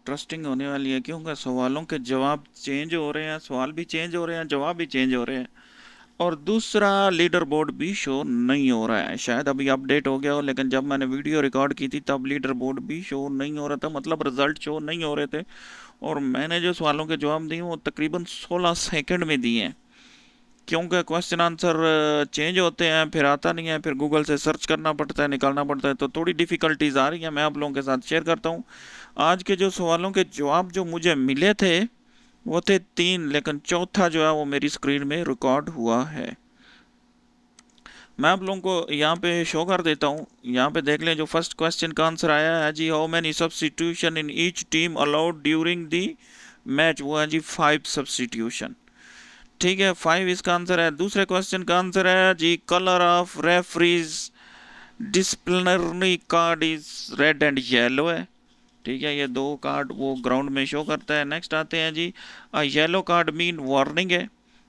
Interesting होने वाली है, क्योंकि सवालों के जवाब चेंज हो रहे हैं, सवाल भी चेंज हो रहे हैं, जवाब भी चेंज हो रहे हैं। और दूसरा, लीडर बोर्ड भी शो नहीं हो रहा है। शायद अभी अपडेट हो गया हो, लेकिन जब मैंने वीडियो रिकॉर्ड की थी तब लीडर बोर्ड भी शो नहीं हो रहा था, मतलब रिजल्ट शो नहीं हो रहे थे। और मैंने जो सवालों के जवाब दिए वो तकरीबन 16 सेकंड में दिए हैं, क्योंकि क्वेश्चन आंसर चेंज होते हैं, फिर आता नहीं है, फिर गूगल से सर्च करना पड़ता है, निकालना पड़ता है, तो थोड़ी डिफ़िकल्टीज आ रही है। मैं आप लोगों के साथ शेयर करता हूँ। आज के जो सवालों के जवाब जो मुझे मिले थे वो थे 3, लेकिन चौथा जो है वो मेरी स्क्रीन में रिकॉर्ड हुआ है। मैं आप लोगों को यहाँ पे शो कर देता हूँ। यहाँ पे देख लें, जो फर्स्ट क्वेश्चन का आंसर आया है जी, how many substitution in each team allowed during the match, वो है जी 5 सब्स्टिट्यूशन। ठीक है, 5 इसका आंसर है। दूसरे क्वेश्चन का आंसर है जी, colour of referees disciplinary card is red and yellow है। ठीक है, ये 2 कार्ड वो ग्राउंड में शो करता है। नेक्स्ट आते हैं जी, येलो कार्ड मीन वार्निंग है।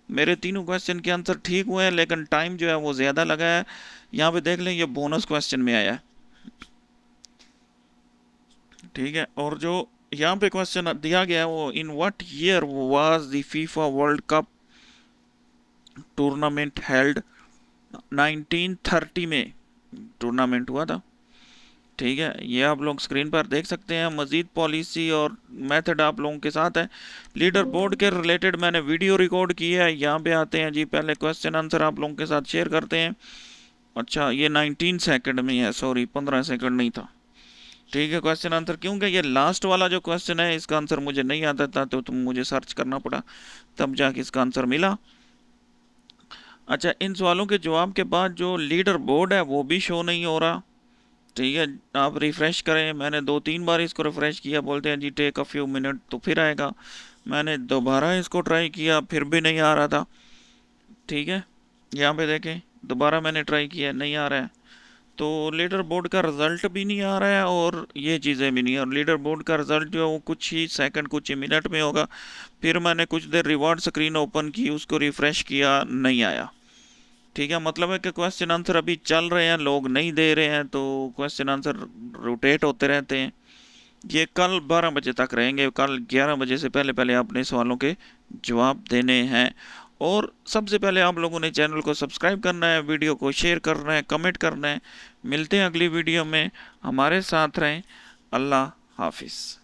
मेरे तीनों क्वेश्चन के आंसर ठीक हुए हैं, लेकिन टाइम जो है वो ज़्यादा लगा है। यहाँ पे देख लें, ये बोनस क्वेश्चन में आया है। ठीक है, और जो यहाँ पे क्वेश्चन दिया गया है वो, in what year was the FIFA world cup tournament held. 1930 में टूर्नामेंट हुआ था। ठीक है, ये आप लोग स्क्रीन पर देख सकते हैं। मजीद पॉलिसी और मेथड आप लोगों के साथ है। लीडर बोर्ड के रिलेटेड मैंने वीडियो रिकॉर्ड की है। यहाँ पे आते हैं जी, पहले क्वेश्चन आंसर आप लोगों के साथ शेयर करते हैं। अच्छा, ये 19 सेकंड में है, सॉरी 15 सेकंड नहीं था। ठीक है, क्वेश्चन आंसर, क्योंकि ये लास्ट वाला जो क्वेश्चन है इसका आंसर मुझे नहीं आता था, तो तुम मुझे सर्च करना पड़ा, तब जाके इसका आंसर मिला। अच्छा, इन सवालों के जवाब के बाद जो लीडर बोर्ड है वो भी शो नहीं हो रहा। ठीक है, आप रिफ़्रेश करें। मैंने 2-3 बार इसको रिफ़्रेश किया, बोलते हैं जी टेक अ फ्यू मिनट, तो फिर आएगा। मैंने दोबारा इसको ट्राई किया, फिर भी नहीं आ रहा था। ठीक है, यहाँ पे देखें, दोबारा मैंने ट्राई किया, नहीं आ रहा है। तो लीडर बोर्ड का रिज़ल्ट भी नहीं आ रहा है और ये चीज़ें भी नहीं है। और लीडर बोर्ड का रिज़ल्ट जो है वो कुछ ही सेकंड, कुछ ही मिनट में होगा। फिर मैंने कुछ देर रिवॉर्ड स्क्रीन ओपन की, उसको रिफ़्रेश किया, नहीं आया। ठीक है, मतलब है कि क्वेश्चन आंसर अभी चल रहे हैं, लोग नहीं दे रहे हैं, तो क्वेश्चन आंसर रोटेट होते रहते हैं। ये कल 12 बजे तक रहेंगे। कल 11 बजे से पहले पहले अपने सवालों के जवाब देने हैं। और सबसे पहले आप लोगों ने चैनल को सब्सक्राइब करना है, वीडियो को शेयर करना है, कमेंट करना है। मिलते हैं अगली वीडियो में, हमारे साथ रहें। अल्लाह हाफिज़।